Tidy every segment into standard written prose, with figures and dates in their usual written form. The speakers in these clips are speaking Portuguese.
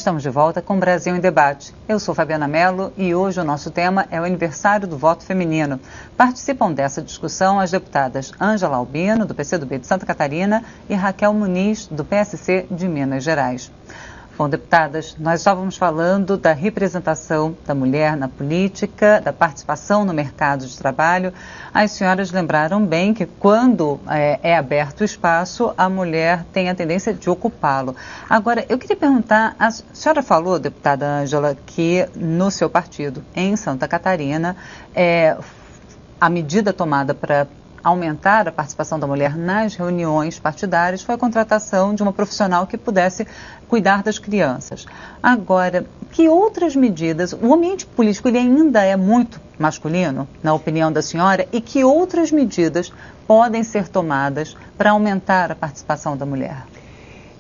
Estamos de volta com Brasil em Debate. Eu sou Fabiana Mello e hoje o nosso tema é o aniversário do voto feminino. Participam dessa discussão as deputadas Ângela Albino, do PCdoB de Santa Catarina, e Raquel Muniz, do PSC de Minas Gerais. Bom, deputadas, nós estávamos falando da representação da mulher na política, da participação no mercado de trabalho. As senhoras lembraram bem que quando é aberto o espaço, a mulher tem a tendência de ocupá-lo. Agora, eu queria perguntar, a senhora falou, deputada Ângela, que no seu partido, em Santa Catarina, a medida tomada para aumentar a participação da mulher nas reuniões partidárias foi a contratação de uma profissional que pudesse cuidar das crianças. Agora, que outras medidas, o ambiente político ele ainda é muito masculino, na opinião da senhora, e que outras medidas podem ser tomadas para aumentar a participação da mulher?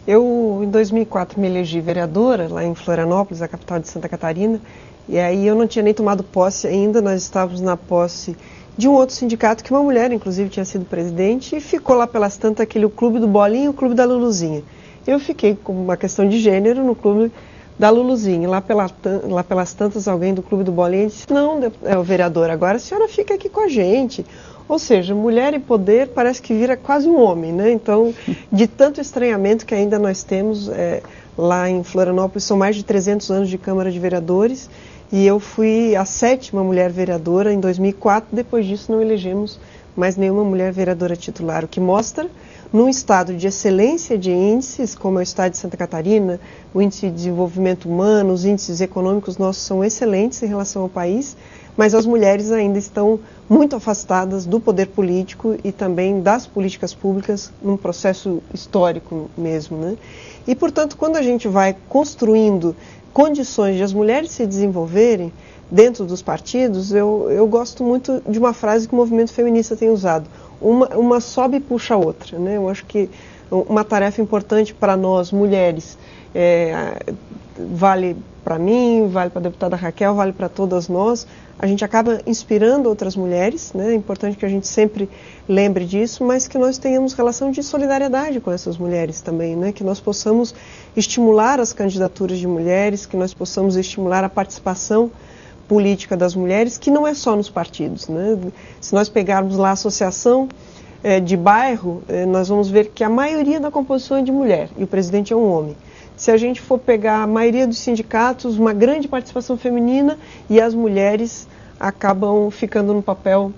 Eu, em 2004, me elegi vereadora lá em Florianópolis, a capital de Santa Catarina, e aí eu não tinha nem tomado posse ainda, nós estávamos na posse de um outro sindicato que uma mulher, inclusive, tinha sido presidente, e ficou lá pelas tantas aquele Clube do Bolinho e o Clube da Luluzinha. Eu fiquei com uma questão de gênero no Clube da Luluzinha. Lá pelas tantas, alguém do Clube do Bolinho disse: não, vereadora, agora a senhora fica aqui com a gente. Ou seja, mulher e poder parece que vira quase um homem, né? Então, de tanto estranhamento que ainda nós temos lá em Florianópolis, são mais de 300 anos de Câmara de Vereadores, e eu fui a 7ª mulher vereadora em 2004, depois disso não elegemos mais nenhuma mulher vereadora titular, o que mostra, num estado de excelência de índices, como é o estado de Santa Catarina, o índice de desenvolvimento humano, os índices econômicos nossos são excelentes em relação ao país, mas as mulheres ainda estão muito afastadas do poder político e também das políticas públicas num processo histórico mesmo, né? E, portanto, quando a gente vai construindo condições de as mulheres se desenvolverem dentro dos partidos, eu gosto muito de uma frase que o movimento feminista tem usado: uma sobe e puxa a outra, né? Eu acho que uma tarefa importante para nós, mulheres, vale para mim, vale para a deputada Raquel, vale para todas nós, a gente acaba inspirando outras mulheres, né? É importante que a gente sempre lembre disso, mas que nós tenhamos relação de solidariedade com essas mulheres também, né? Que nós possamos estimular as candidaturas de mulheres, que nós possamos estimular a participação política das mulheres, que não é só nos partidos, né? Se nós pegarmos lá a associação de bairro, nós vamos ver que a maioria da composição é de mulher e o presidente é um homem. Se a gente for pegar a maioria dos sindicatos, uma grande participação feminina, e as mulheres acabam ficando no papel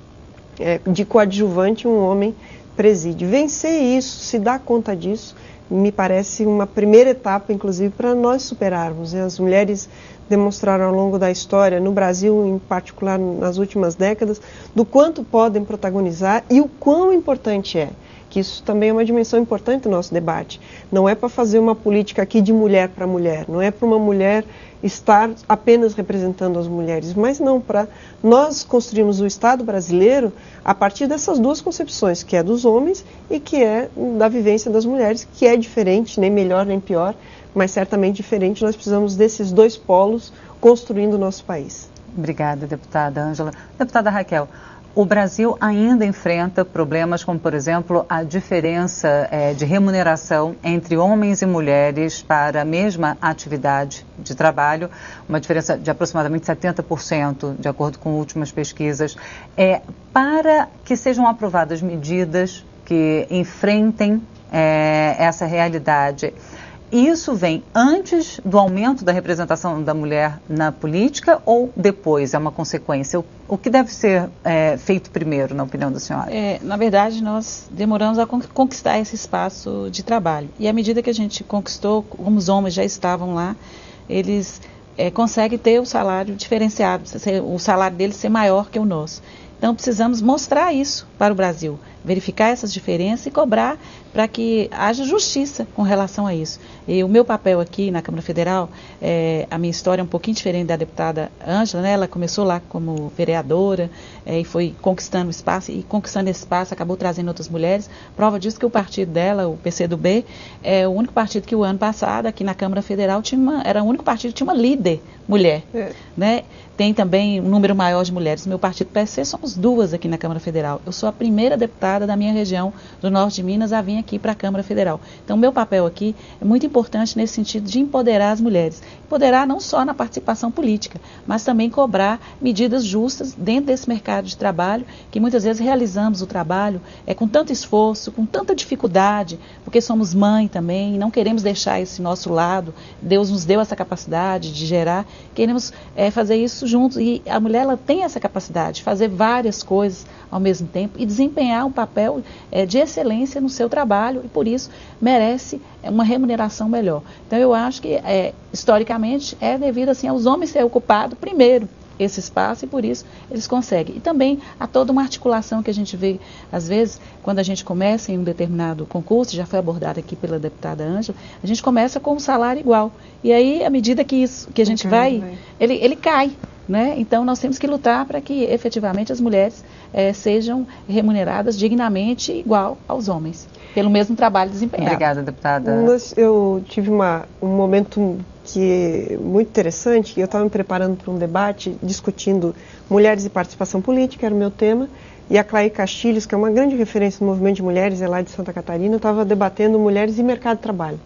de coadjuvante, um homem preside. Vencer isso, se dar conta disso, me parece uma primeira etapa, inclusive, para nós superarmos. As mulheres demonstraram ao longo da história, no Brasil em particular nas últimas décadas, do quanto podem protagonizar e o quão importante é. Que isso também é uma dimensão importante do nosso debate. Não é para fazer uma política aqui de mulher para mulher, não é para uma mulher estar apenas representando as mulheres, mas não, para nós construirmos o Estado brasileiro a partir dessas duas concepções, que é dos homens e que é da vivência das mulheres, que é diferente, nem melhor nem pior, mas certamente diferente. Nós precisamos desses dois polos construindo o nosso país. Obrigada, deputada Ângela. Deputada Raquel, o Brasil ainda enfrenta problemas como, por exemplo, a diferença de remuneração entre homens e mulheres para a mesma atividade de trabalho, uma diferença de aproximadamente 70%, de acordo com últimas pesquisas. Para que sejam aprovadas medidas que enfrentem essa realidade, isso vem antes do aumento da representação da mulher na política ou depois? É uma consequência? O que deve ser feito primeiro, na opinião da senhora? Na verdade, nós demoramos a conquistar esse espaço de trabalho. E à medida que a gente conquistou, como os homens já estavam lá, eles conseguem ter o salário diferenciado, o salário deles ser maior que o nosso. Então, precisamos mostrar isso para o Brasil, verificar essas diferenças e cobrar para que haja justiça com relação a isso. E o meu papel aqui na Câmara Federal, a minha história é um pouquinho diferente da deputada Ângela, né? Ela começou lá como vereadora e foi conquistando espaço, e conquistando esse espaço acabou trazendo outras mulheres. Prova disso que o partido dela, o PCdoB, é o único partido que o ano passado, aqui na Câmara Federal, era o único partido que tinha uma líder mulher, né? tem também um número maior de mulheres. Meu partido PSC somos 2 aqui na Câmara Federal. Eu sou a primeira deputada da minha região do norte de Minas a vir aqui para a Câmara Federal. Então, meu papel aqui é muito importante nesse sentido de empoderar as mulheres. Empoderar não só na participação política, mas também cobrar medidas justas dentro desse mercado de trabalho, que muitas vezes realizamos o trabalho com tanto esforço, com tanta dificuldade, porque somos mãe também, e não queremos deixar esse nosso lado. Deus nos deu essa capacidade de gerar, queremos fazer isso juntos, e a mulher ela tem essa capacidade de fazer várias coisas ao mesmo tempo e desempenhar um papel de excelência no seu trabalho, e por isso merece uma remuneração melhor. Então eu acho que historicamente é devido assim aos homens ser ocupado primeiro esse espaço, e por isso eles conseguem. E também há toda uma articulação que a gente vê, às vezes, quando a gente começa em um determinado concurso, já foi abordado aqui pela deputada Ângela, a gente começa com um salário igual. E aí, à medida que a gente vai, ele cai. Né? Então, nós temos que lutar para que, efetivamente, as mulheres sejam remuneradas dignamente igual aos homens, pelo mesmo trabalho desempenhado. Obrigada, deputada. Eu tive um momento muito interessante. Eu estava me preparando para um debate discutindo mulheres e participação política, era o meu tema, e a Clay Castilhos, que é uma grande referência no movimento de mulheres, é lá de Santa Catarina, estava debatendo mulheres e mercado de trabalho.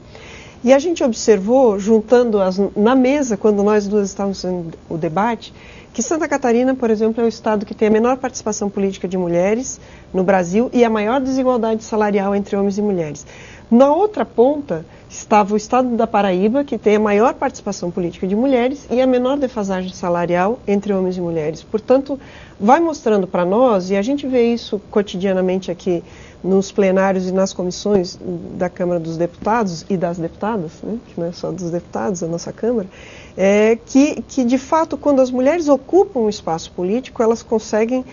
E a gente observou, juntando na mesa, quando nós duas estávamos fazendo o debate, que Santa Catarina, por exemplo, é o estado que tem a menor participação política de mulheres no Brasil e a maior desigualdade salarial entre homens e mulheres. Na outra ponta estava o estado da Paraíba, que tem a maior participação política de mulheres e a menor defasagem salarial entre homens e mulheres. Portanto, vai mostrando para nós, e a gente vê isso cotidianamente aqui nos plenários e nas comissões da Câmara dos Deputados e das deputadas, né, que não é só dos deputados, a nossa Câmara, que de fato, quando as mulheres ocupam um espaço político, elas conseguem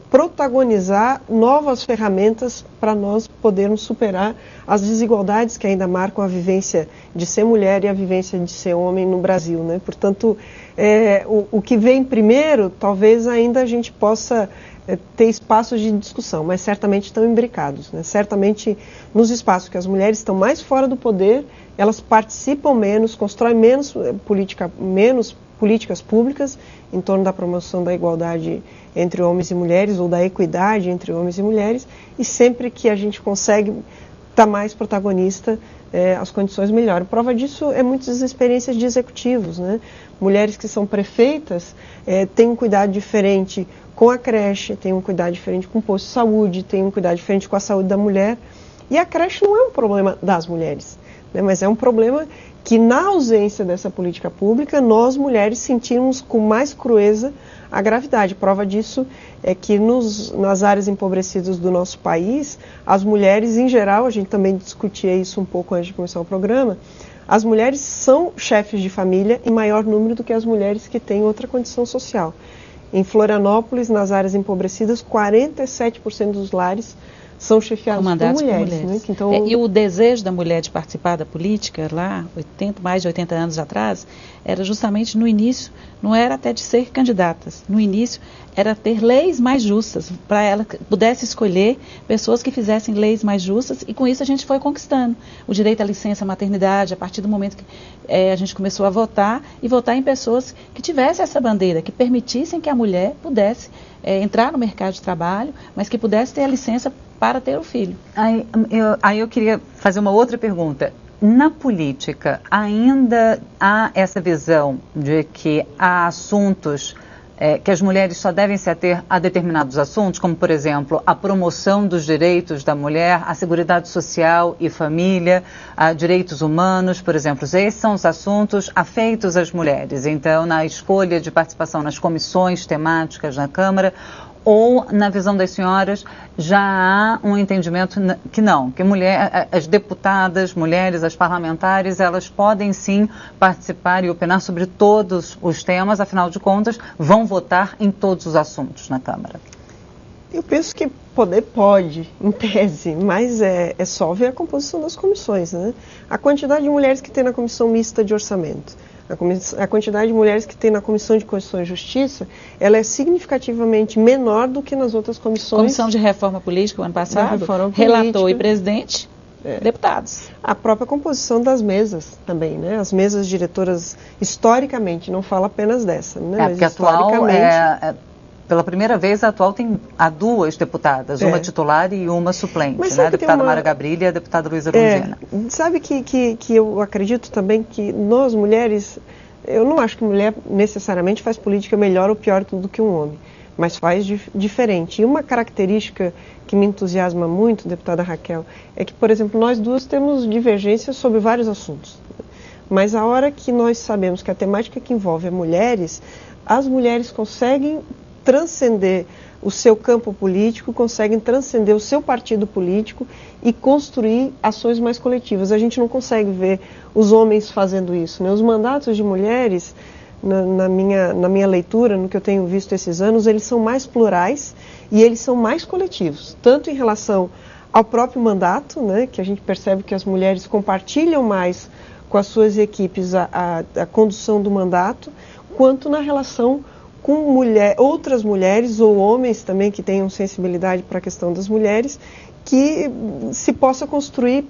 protagonizar novas ferramentas para nós podermos superar as desigualdades que ainda marcam a vivência de ser mulher e a vivência de ser homem no Brasil, né? Portanto, o que vem primeiro, talvez ainda a gente possa ter espaços de discussão, mas certamente estão imbricados, né? Certamente nos espaços que as mulheres estão mais fora do poder, elas participam menos, constroem menos políticas públicas em torno da promoção da igualdade entre homens e mulheres, ou da equidade entre homens e mulheres, e sempre que a gente consegue estar mais protagonista, as condições melhoram. Prova disso é muitas experiências de executivos, né? Mulheres que são prefeitas têm um cuidado diferente com a creche, têm um cuidado diferente com o posto de saúde, têm um cuidado diferente com a saúde da mulher. E a creche não é um problema das mulheres, né? Mas é um problema que, na ausência dessa política pública, nós mulheres sentimos com mais crueza a gravidade. Prova disso é que nas áreas empobrecidas do nosso país, as mulheres, em geral, a gente também discutia isso um pouco antes de começar o programa, as mulheres são chefes de família em maior número do que as mulheres que têm outra condição social. Em Florianópolis, nas áreas empobrecidas, 47% dos lares são chefiados por mulheres. Né? Então, e o desejo da mulher de participar da política, lá, mais de 80 anos atrás, era justamente no início, não era até de ser candidatas, no início era ter leis mais justas, para ela pudesse escolher pessoas que fizessem leis mais justas, e com isso a gente foi conquistando o direito à licença maternidade, a partir do momento que a gente começou a votar, e votar em pessoas que tivessem essa bandeira, que permitissem que a mulher pudesse entrar no mercado de trabalho, mas que pudesse ter a licença para ter o filho. Aí eu queria fazer uma outra pergunta. Na política, ainda há essa visão de que há assuntos que as mulheres só devem se ater a determinados assuntos, como, por exemplo, a promoção dos direitos da mulher, a seguridade social e família, direitos humanos, por exemplo. Esses são os assuntos afeitos às mulheres. Então, na escolha de participação nas comissões temáticas na Câmara, ou, na visão das senhoras, já há um entendimento que não, que as deputadas, mulheres, as parlamentares, elas podem sim participar e opinar sobre todos os temas, afinal de contas, vão votar em todos os assuntos na Câmara? Eu penso que poder pode, em tese, mas é só ver a composição das comissões, né? A quantidade de mulheres que tem na comissão mista de orçamento, a quantidade de mulheres que tem na Comissão de Constituição e Justiça, ela é significativamente menor do que nas outras comissões. Comissão de Reforma Política, o ano passado, relator e presidente. deputados. A própria composição das mesas também, né? As mesas diretoras, historicamente, não falo apenas dessa, né? Mas porque atual, pela primeira vez, a atual há duas deputadas, uma titular e uma suplente, né? A deputada Mara Gabrilli e a deputada Luísa Erundina. Sabe que eu acredito também que nós, mulheres, eu não acho que mulher necessariamente faz política melhor ou pior do que um homem, mas faz diferente. E uma característica que me entusiasma muito, deputada Raquel, é que, por exemplo, nós duas temos divergências sobre vários assuntos. Mas a hora que nós sabemos que a temática que envolve as mulheres conseguem transcender o seu campo político, conseguem transcender o seu partido político e construir ações mais coletivas. A gente não consegue ver os homens fazendo isso, né? Os mandatos de mulheres, na minha leitura, no que eu tenho visto esses anos, eles são mais plurais e eles são mais coletivos, tanto em relação ao próprio mandato, né, que a gente percebe que as mulheres compartilham mais com as suas equipes a condução do mandato, quanto na relação com outras mulheres ou homens também que tenham sensibilidade para a questão das mulheres, que se possa construir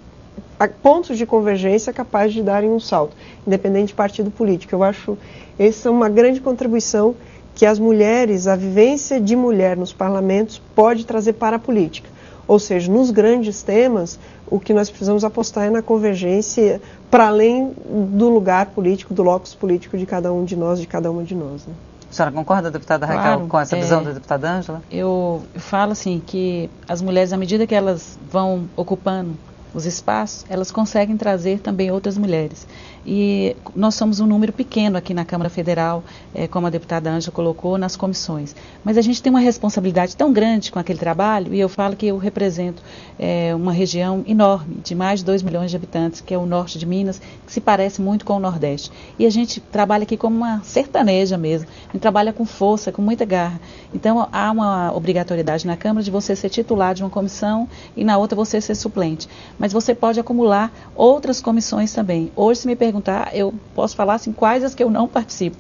pontos de convergência capazes de darem um salto, independente de partido político. Eu acho essa uma grande contribuição que as mulheres, a vivência de mulher nos parlamentos pode trazer para a política. Ou seja, nos grandes temas, o que nós precisamos apostar é na convergência para além do lugar político, do locus político de cada um de nós, de cada uma de nós, né? A senhora concorda, deputada Raquel, com essa visão da deputada Ângela? Eu falo assim que as mulheres, à medida que elas vão ocupando os espaços, elas conseguem trazer também outras mulheres. E nós somos um número pequeno aqui na Câmara Federal, como a deputada Ângela colocou, nas comissões. Mas a gente tem uma responsabilidade tão grande com aquele trabalho, e eu falo que eu represento uma região enorme, de mais de 2 milhões de habitantes, que é o norte de Minas, que se parece muito com o Nordeste. E a gente trabalha aqui como uma sertaneja mesmo, a gente trabalha com força, com muita garra. Então há uma obrigatoriedade na Câmara de você ser titular de uma comissão e na outra você ser suplente. Mas você pode acumular outras comissões também. Hoje, se me perguntar, eu posso falar assim, quais as que eu não participo,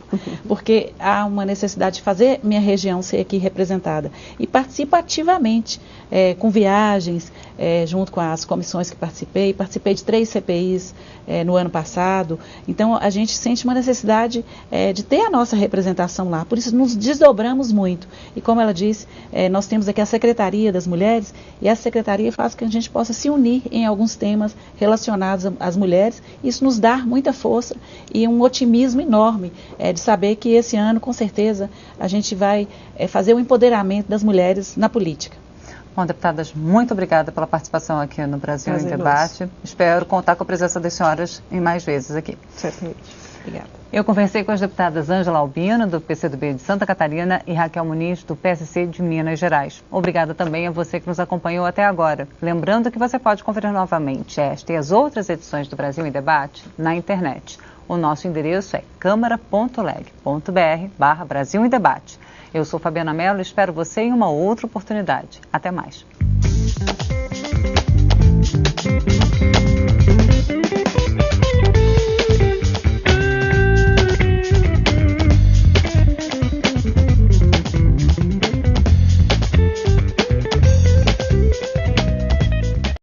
porque há uma necessidade de fazer minha região ser aqui representada. E participo ativamente, com viagens, junto com as comissões que participei de 3 CPIs no ano passado. Então, a gente sente uma necessidade de ter a nossa representação lá, por isso nos desdobramos muito. E como ela disse, nós temos aqui a Secretaria das Mulheres, e essa secretaria faz com que a gente possa se unir em alguns temas relacionados às mulheres. Isso nos dá muita força e um otimismo enorme de saber que esse ano, com certeza, a gente vai fazer o empoderamento das mulheres na política. Bom, deputadas, muito obrigada pela participação aqui no Brasil em Debate. Nosso. Espero contar com a presença das senhoras em mais vezes aqui. Certamente. Obrigada. Eu conversei com as deputadas Ângela Albino, do PCdoB de Santa Catarina, e Raquel Muniz, do PSC de Minas Gerais. Obrigada também a você que nos acompanhou até agora. Lembrando que você pode conferir novamente esta e as outras edições do Brasil em Debate na internet. O nosso endereço é câmara.leg.br/Brasil em Debate. Eu sou Fabiana Mello e espero você em uma outra oportunidade. Até mais.